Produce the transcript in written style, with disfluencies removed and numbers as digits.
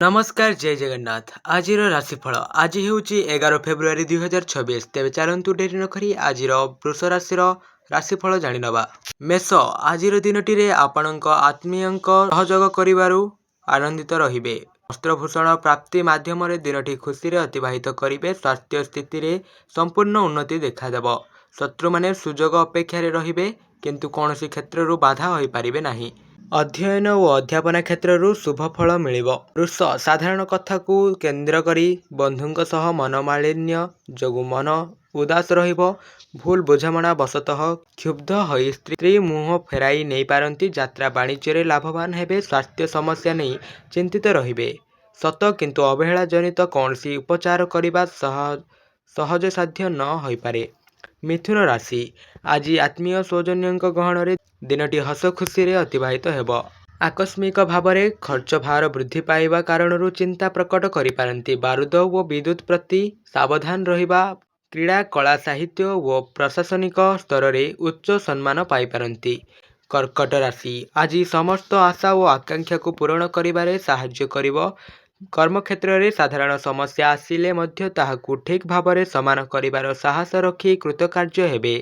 नमस्कार जय जगन्नाथ आज राशिफल आज हूँ 11 फेब्रुआरी 2026। तेज चलतु डेरी नकरी आज वृष राशि राशिफल जाणीनवा। मेष आज दिनटी आपण आत्मीय सहयोग कर आनंदित रे। वस्त्रभूषण प्राप्ति मध्यम दिनटी खुशी अतिबाहित करेंगे। स्वास्थ्य स्थिति रे संपूर्ण उन्नति देखादेव। शत्रु माने सुजोग अपेक्षा रे किंतु कौन क्षेत्र बाधा हो पारे नहीं। अध्ययन और अध्यापना क्षेत्र शुभ फल मिल। वृष साधारण कथा को केन्द्र करी बंधुों सह मनमालिन्य जो मन उदास रहिबो। भूल बुझामणा वशतः क्षुब्ध हो स्त्री मुह फेराई नहीं पारती। यात्रा वाणिज्य लाभवान हेबे। स्वास्थ्य समस्या नहीं चिंतित रहिबे। सत किंतु अवहेला जनित कौन उपचार करने सहज साध्य न हो पारे। मिथुन राशि आज आत्मीय सौजन्य गहन दिनटी हस खुशी अतिबाहित हेब। आकस्मिक भाव में खर्च भार वृद्धि पाइबा कारण चिंता प्रकट करिपारंती। बारूद और विद्युत प्रति सावधान रहिबा। क्रीड़ा कला साहित्य और प्रशासनिक स्तर में उच्च सम्मान पाइपारंती। कर्कट राशि आज समस्त आशा और आकांक्षा को पूरण करिबारे साहाय्य करिबो। कर्मक्षेत्र में साधारण समस्या आसिले मध्य ताहाकु ठीक भाव में समान करिबार साहस रखी कृतकार्य हेबे।